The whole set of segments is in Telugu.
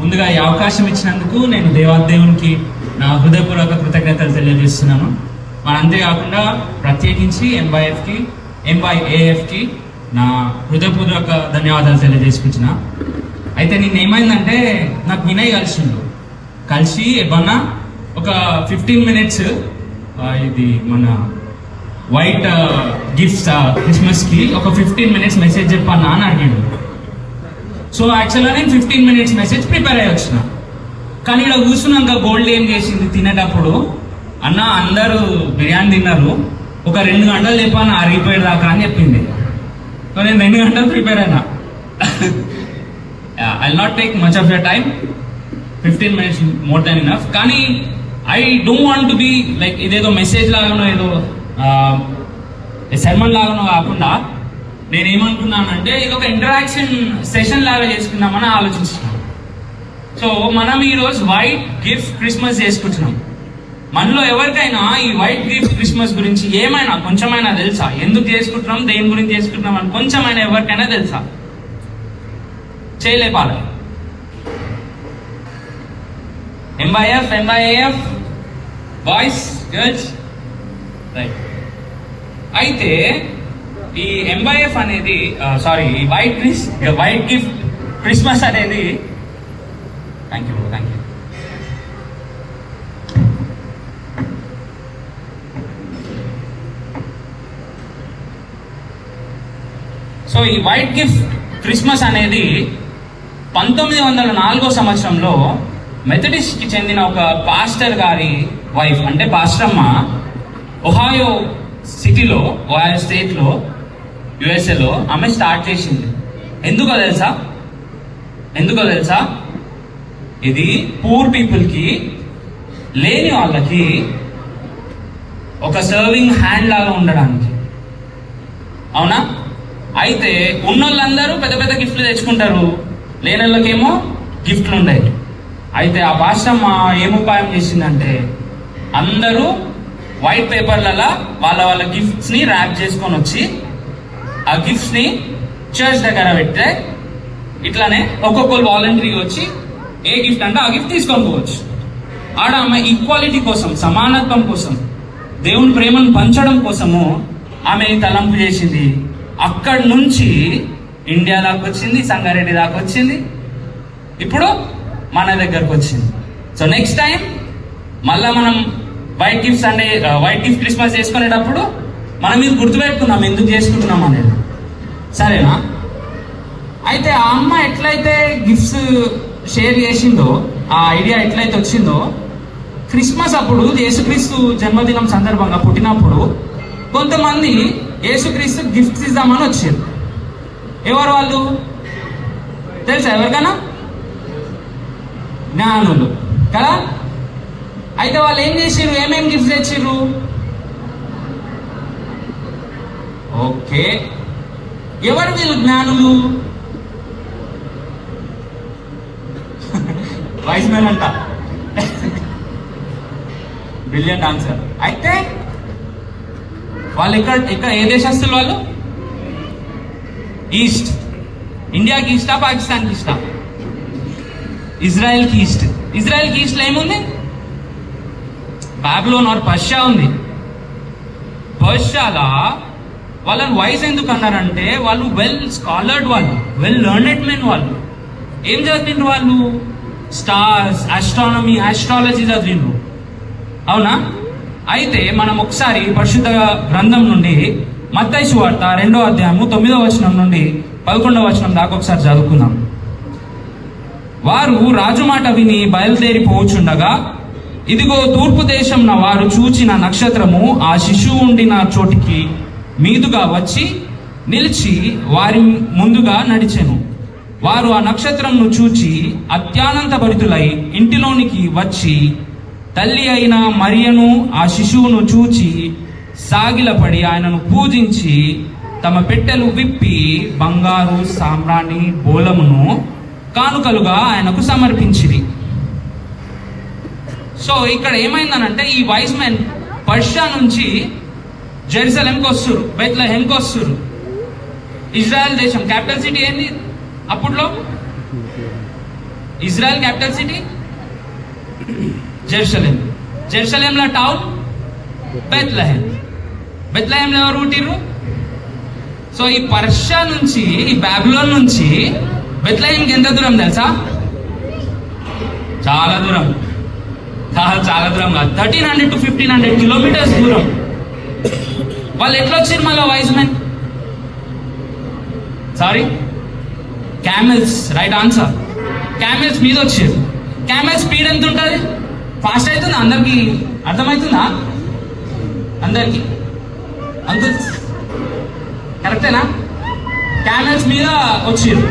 ముందుగా ఈ అవకాశం ఇచ్చినందుకు నేను దేవునికి నా హృదయపూర్వక కృతజ్ఞతలు తెలియజేస్తున్నాను. మరి అంతేకాకుండా ప్రత్యేకించి ఎంవైఏఎఫ్కి నా హృదయపూర్వక ధన్యవాదాలు తెలియజేసుకుంటున్నా. అయితే నేను ఏమైందంటే నాకు వినయ్ కలిసి ఏమన్నా ఒక 15 minutes ఇది మన వైట్ గిఫ్ట్స్ క్రిస్మస్కి ఒక 15 minutes మెసేజ్ చెప్పన్నా అని అడిగాడు. సో యాక్చువల్గా నేను 15 minutes మెసేజ్ ప్రిపేర్ అయ్యి వచ్చిన. కానీ ఇక్కడ కూర్చున్నాక గోల్డ్ ఏం చేసింది తినేటప్పుడు, అన్న అందరూ బిర్యానీ తిన్నారు, ఒక 2 గంటలు చెప్పాను అరిగిపోయేది దాకా అని చెప్పింది. సో నేను 2 గంటలు ప్రిపేర్ అయినా. I not take much of your time, 15 minutes more than enough. కానీ I don't want to be like ఇదేదో మెసేజ్ లాగానో ఏదో సెర్మన్ లాగానో కాకుండా నేనేమనుకున్నానంటే ఇది ఒక ఇంటరాక్షన్ సెషన్ లాగా చేసుకుందామని ఆలోచిస్తున్నాను. సో మనం ఈరోజు వైట్ గిఫ్ట్ క్రిస్మస్ చేసుకుంటున్నాం. మనలో ఎవరికైనా ఈ వైట్ గిఫ్ట్ క్రిస్మస్ గురించి ఏమైనా కొంచెమైనా తెలుసా? ఎందుకు చేసుకుంటున్నాం, దేని గురించి చేసుకుంటున్నాం అని కొంచెమైనా ఎవరికైనా తెలుసా? చేయలేపాలి. ఎంవైఏఎఫ్ బాయ్స్ గర్ల్స్ రైట్. అయితే ఈ ఎంవైఎఫ్ అనేది ఈ వైట్ గిఫ్ట్ క్రిస్మస్ అనేది థ్యాంక్ యూ. సో ఈ వైట్ గిఫ్ట్ క్రిస్మస్ అనేది 1904 సంవత్సరంలో మెథడిస్ట్కి చెందిన ఒక పాస్టర్ గారి వైఫ్, అంటే పాస్టర్మ్మ, ఒహాయో స్టేట్లో యుఎస్ఏలో ఆమె స్టార్ట్ చేసింది. ఎందుకో తెలుసా? ఇది పూర్ పీపుల్కి, లేని వాళ్ళకి ఒక సర్వింగ్ హ్యాండ్ లాగా ఉండడానికి. అవునా? అయితే ఉన్నోళ్ళందరూ పెద్ద పెద్ద గిఫ్ట్లు తెచ్చుకుంటారు, లేని వాళ్ళకేమో గిఫ్ట్లు ఉండవు. అయితే ఆ పాస్టర్మ్మ ఏం ఉపాయం చేసిందంటే అందరూ వైట్ పేపర్లలో వాళ్ళ గిఫ్ట్స్ని ర్యాప్ చేసుకొని వచ్చి ఆ గిఫ్ట్స్ని చర్చ్ దగ్గర పెడితే ఇట్లానే ఒక్కొక్కరు వాలంటరీగా వచ్చి ఏ గిఫ్ట్ అంటే ఆ గిఫ్ట్ తీసుకొని పోవచ్చు. ఆడ ఆమె ఈక్వాలిటీ కోసం, సమానత్వం కోసం, దేవుని ప్రేమను పంచడం కోసము ఆమె తలంపు చేసింది. అక్కడి నుంచి ఇండియా దాకా వచ్చింది, సంగారెడ్డి దాకా వచ్చింది, ఇప్పుడు మన దగ్గరకు వచ్చింది. సో నెక్స్ట్ టైం మళ్ళా మనం వైట్ గిఫ్ట్ క్రిస్మస్ చేసుకునేటప్పుడు మనం ఇది గుర్తుపెట్టుకున్నాం ఎందుకు చేసుకుంటున్నాం అనేది. సరేనా? అయితే ఆ అమ్మ ఎట్లయితే గిఫ్ట్స్ షేర్ చేసిందో, ఆ ఐడియా ఎట్లయితే వచ్చిందో, క్రిస్మస్ అప్పుడు యేసుక్రీస్తు జన్మదినం సందర్భంగా పుట్టినప్పుడు కొంతమంది యేసుక్రీస్తు గిఫ్ట్స్ ఇద్దామని వచ్చారు. ఎవరు వాళ్ళు తెలుసా ఎవరికైనా? జ్ఞానులు కదా. అయితే వాళ్ళు ఏం చేసిర్రు? ఏమేమి గిఫ్ట్స్ తెచ్చిర్రు? ఓకే, ఎవరు వీళ్ళు జ్ఞానులు? వైస్ మ్యాన్ అంట. Brilliant answer. అయితే వాళ్ళు ఇక్కడ ఏ దేశస్తులు వాళ్ళు? ఈస్ట్. ఇండియాకి ఈస్టా, పాకిస్తాన్కి ఈస్టా? ఇజ్రాయెల్కి ఈస్ట్. ఇజ్రాయెల్కి ఈస్ట్లో ఏముంది? బాబిలోన్ ఆర్ పర్షియా ఉంది. పర్షియాలా వాళ్ళని వైస్ ఎందుకు అన్నారంటే వాళ్ళు వెల్ స్కాలర్డ్, వాళ్ళు వెల్ లెర్నెడ్ మెన్. వాళ్ళు ఏం చదివిండ్రు? వాళ్ళు స్టార్స్, ఆస్ట్రానమీ, ఆస్ట్రాలజీ చదివిండ్రు. అవునా? అయితే మనం ఒకసారి పరిశుద్ధ గ్రంథం నుండి మత్తయి సువార్త 2వ అధ్యాయము 9వ వచనం నుండి 11వ వచనం దాకా ఒకసారి చదువుకుందాం. వారు రాజు మాట విని బయలుదేరిపోవచ్చుండగా, ఇదిగో తూర్పు దేశంన వారు చూచిన నక్షత్రము ఆ శిశువు ఉండిన చోటికి మీదుగా వచ్చి నిలిచి వారి ముందుగా నడిచెను. వారు ఆ నక్షత్రంను చూచి అత్యానంత భరితులై ఇంటిలోనికి వచ్చి తల్లి అయిన మరియను ఆ శిశువును చూచి సాగిలపడి ఆయనను పూజించి తమ పెట్టెలు విప్పి బంగారు, సాంబ్రాణి, బోలమును కానుకలుగా ఆయనకు సమర్పించిరి. సో ఇక్కడ ఏమైందనంటే ఈ వైస్ మెన్ పర్షియా నుంచి జెరూసలేంకి వస్తురు, బెత్లెహేంకి వస్తురు. ఇజ్రాయెల్ దేశం క్యాపిటల్ సిటీ ఏంది అప్పట్లో? Israel capital city Jerusalem. జెరూసలేంలో టౌన్ బెత్లెహేం. బెత్లెహేంలో ఎవరు పుట్టిర్రు? సో ఈ పర్షియా నుంచి, ఈ బాబిలోన్ నుంచి బెత్లెహేంకి ఎంత దూరం తెలుసా? చాలా దూరం. చాలా దూరం కాదు, 1300 to 1500 కిలోమీటర్స్ దూరం. వాళ్ళు ఎట్లా వచ్చారు మళ్ళీ wise men? Sorry, camels. Right answer. Camels మీద వచ్చారు. క్యామెల్ స్పీడ్ ఎంత ఉంటుంది? ఫాస్ట్ అవుతుంది. అందరికి అర్థమవుతుందా? అందరికి అంకుల్ కరెక్టేనా? క్యామెల్స్ మీద వచ్చారు.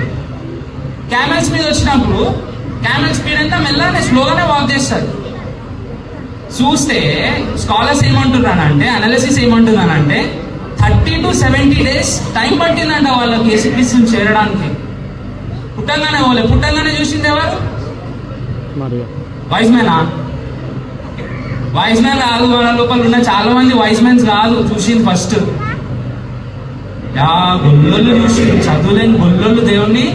క్యామెల్స్ మీద వచ్చినప్పుడు క్యామెల్ స్పీడ్ ఎంత? మెల్లగానే స్లోగానే వాక్ చేస్తారు. చూస్తే స్కాలర్స్ ఏమంటున్నానంటే, అనాలిసిస్ ఏమంటున్నానంటే 30 to 70 days టైం పట్టిందంట వాళ్ళకి యేసుక్రీస్తుని చేరడానికి. పుట్టంగానే చూసింది ఎవరు? వైజ్ మ్యానా? వైజ్ మ్యాన్ కాదు. మన లోపల ఉన్న చాలా మంది వైజ్ మ్యాన్స్ కాదు చూసింది. ఫస్ట్ గొల్లొల్లు చూసింది, చదువులేని గొల్లొల్లు దేవుణ్ణి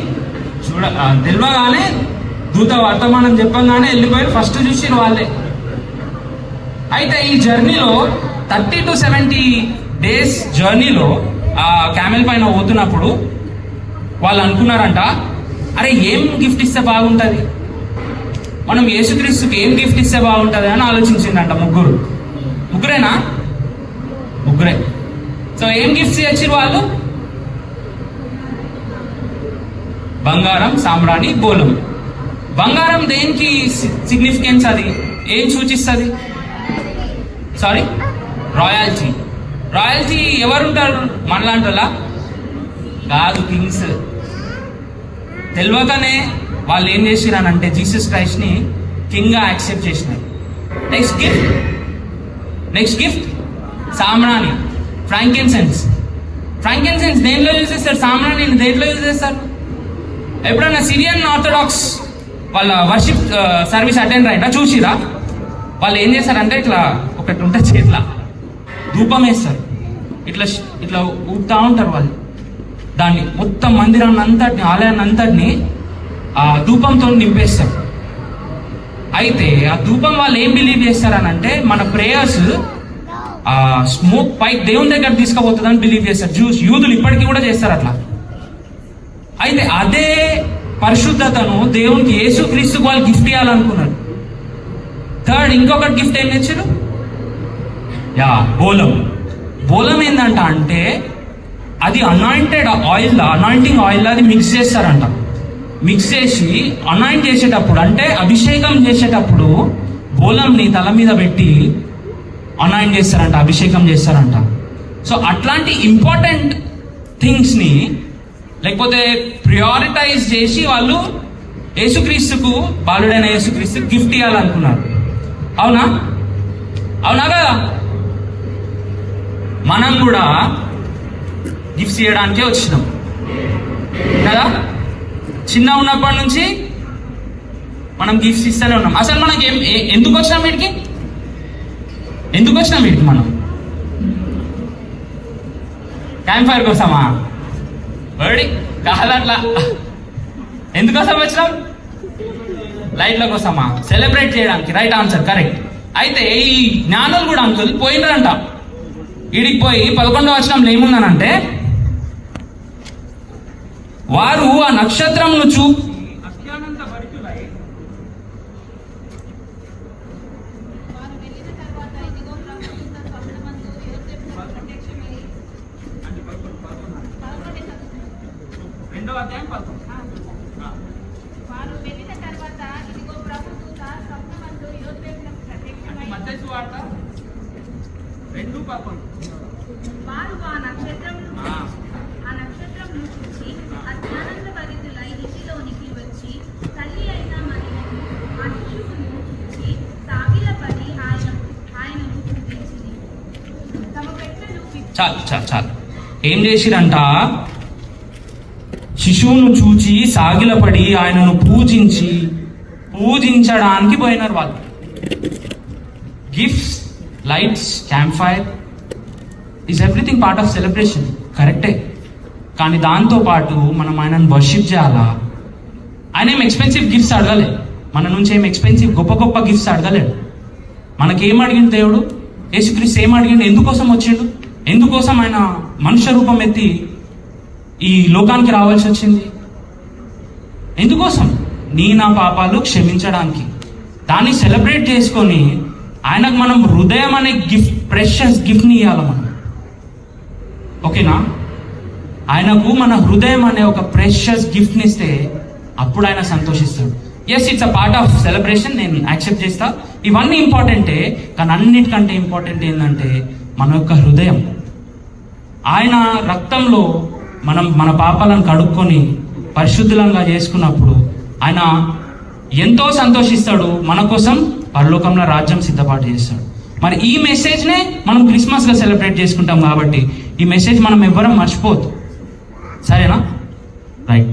తెలియగానే దూత వర్తమానం చెప్పంగానే వెళ్ళిపోయి ఫస్ట్ చూసిన వాళ్ళే. అయితే ఈ జర్నీలో 30 to 70 days జర్నీలో ఆ క్యామెల్ పైన పోతున్నప్పుడు వాళ్ళు అనుకున్నారంట, అరే ఏం గిఫ్ట్ ఇస్తే బాగుంటుంది, మనం యేసుక్రీస్తుకి ఏం గిఫ్ట్ ఇస్తే బాగుంటుంది అని ఆలోచించిందంట. ముగ్గురేనా? ముగ్గురే. సో ఏం గిఫ్ట్స్ ఇచ్చారు వాళ్ళు? బంగారం, సాంబ్రాణి, బోలం. బంగారం దేనికి సిగ్నిఫికెన్స్? అది ఏం సూచిస్తుంది? Sorry, royalty. రాయల్టీ ఎవరుంటారు? మనలాంటి వాళ్ళ కాదు, కింగ్స్. తెలియకనే వాళ్ళు ఏం చేసిరానంటే జీసస్ క్రైస్ట్ ని కింగ్ గా యాక్సెప్ట్ చేసినారు. నెక్స్ట్ గిఫ్ట్ సాంబ్రాణి, ఫ్రాంకిన్సెన్స్. ఫ్రాంకిన్సెన్స్ దేంట్లో యూజ్ చేస్తారు? సాంబ్రాణిని దేంట్లో యూజ్ చేస్తారు? ఎప్పుడన్నా సిరియన్ ఆర్థడాక్స్ వాళ్ళ వర్షిప్ సర్వీస్ అటెండ్ అయినా చూసిరా? వాళ్ళు ఏం చేస్తారంటే ఇట్లా ఒకటి ఉంటే చేతిలో ధూపం వేస్తారు, ఇట్లా ఊపుతా ఉంటారు వాళ్ళు. దాన్ని మొత్తం మందిరాన్ని అంతటిని, ఆలయాన్ని అంతటిని ఆ ధూపంతో నింపేస్తారు. అయితే ఆ ధూపం వాళ్ళు ఏం బిలీవ్ చేస్తారనంటే మన ప్రేయర్స్ ఆ స్మోక్ పై దేవుని దగ్గర తీసుకుపోతుందని బిలీవ్ చేస్తారు. యూదులు ఇప్పటికీ కూడా చేస్తారు అట్లా. అయితే అదే పరిశుద్ధతను దేవునికి యేసుక్రీస్తుకు వాళ్ళు గిఫ్ట్ ఇవ్వాలనుకున్నారు. థర్డ్ ఇంకొకటి గిఫ్ట్ ఏం తెచ్చారు? బోలం. బోలం ఏంటంట అంటే అది అనాయింటెడ్ ఆయిల్, అనాయింటింగ్ ఆయిల్ అది మిక్స్ చేస్తారంట. మిక్స్ చేసి అనాయింట్ చేసేటప్పుడు అంటే అభిషేకం చేసేటప్పుడు బోలంని తల మీద పెట్టి అనాయింట్ చేస్తారంట, అభిషేకం చేస్తారంట. సో అట్లాంటి ఇంపార్టెంట్ థింగ్స్ని లేకపోతే ప్రియారిటైజ్ చేసి వాళ్ళు యేసుక్రీస్తుకు, బాలుడైన యేసుక్రీస్తుకు గిఫ్ట్ ఇవ్వాలనుకున్నారు. అవునా? అవునా కదా? మనం కూడా గిఫ్ట్స్ ఇవ్వడానికే వచ్చినాం కదా. చిన్న ఉన్నప్పటి నుంచి మనం గిఫ్ట్స్ ఇస్తూనే ఉన్నాం. అసలు మనకి ఎందుకు వచ్చినాం వీటికి? మనం క్యాంప్ ఫైర్ కోసమా? బర్డీ కాదట్లా. ఎందుకోసం వచ్చినాం? లైట్ల కోసమా? సెలబ్రేట్ చేయడానికి. Right answer, correct. అయితే ఈ జ్ఞానులు కూడా అంకుల్ పోయినారంట. ఈడికి పోయి 11వ వచనంలో ఏముందనంటే వారు ఆ నక్షత్రంను చూసి అత్యానంద భరితులై ఇంటిలోనికి వచ్చి తల్లి అయిన మరియను ఆ శిశువును చూసి సాగిలపడి ఆయనను స్తుతించిరి. తమ పెట్టెలు చాలు. ఏం చేసిరంట? శిశువును చూచి సాగిలపడి ఆయనను పూజించడానికి పోయినారు వాళ్ళు. Gifts, lights, camp fire is everything part of celebration, కరెక్టే. కానీ దాంతో పాటు మనం ఆయనను వర్షిప్ చేయాలా, ఆయన ఏం ఎక్స్పెన్సివ్ గిఫ్ట్స్ అడగలేదు మన నుంచి, ఏం ఎక్స్పెన్సివ్ గొప్ప గొప్ప గిఫ్ట్స్ అడగలేడు. మనకేం అడిగిండు దేవుడు? యేసుక్రీస్తు ఏం అడిగిండు? ఎందుకోసం వచ్చిండు? ఎందుకోసం ఆయన మనుష్య రూపం ఎత్తి ఈ లోకానికి రావాల్సి వచ్చింది? ఎందుకోసం? నా పాపాలు క్షమించడానికి. దాన్ని సెలబ్రేట్ చేసుకొని ఆయనకు మనం హృదయం అనే గిఫ్ట్, ప్రెషస్ గిఫ్ట్ని ఇవ్వాలి మనం. ఓకేనా? ఆయనకు మన హృదయం అనే ఒక ప్రెషస్ గిఫ్ట్ని ఇస్తే అప్పుడు ఆయన సంతోషిస్తాడు. Yes, it's a part of celebration, నేను యాక్సెప్ట్ చేస్తా. ఇవన్నీ ఇంపార్టెంటే, కానీ అన్నిటికంటే ఇంపార్టెంట్ ఏంటంటే మన యొక్క హృదయం. ఆయన రక్తంలో మనం మన పాపాలను కడుక్కొని పరిశుద్ధులంగా చేసుకున్నప్పుడు ఆయన ఎంతో సంతోషిస్తాడు, మన కోసం పరలోకంలో రాజ్యం సిద్ధపాటు చేస్తాడు. మరి ఈ మెసేజ్నే మనం క్రిస్మస్గా సెలబ్రేట్ చేసుకుంటాం కాబట్టి ఈ మెసేజ్ మనం ఎవ్వరం మర్చిపోవద్దు. సరేనా? Right.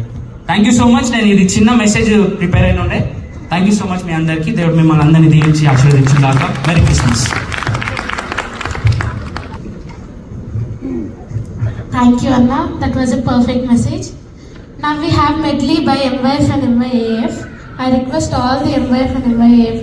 Thank you so much. నేను ఇది చిన్న మెసేజ్ ప్రిపేర్ అయిన ఉండే. థ్యాంక్ యూ సో మచ్ మీ అందరికీ. దేవుడు మిమ్మల్ని అందరినీ దీవించి ఆశీర్వదించుగాక. Merry Christmas. Thank you, Anna. That was a perfect message. Now we have medley by MYF and MYAF. I request all the MYF and MYAF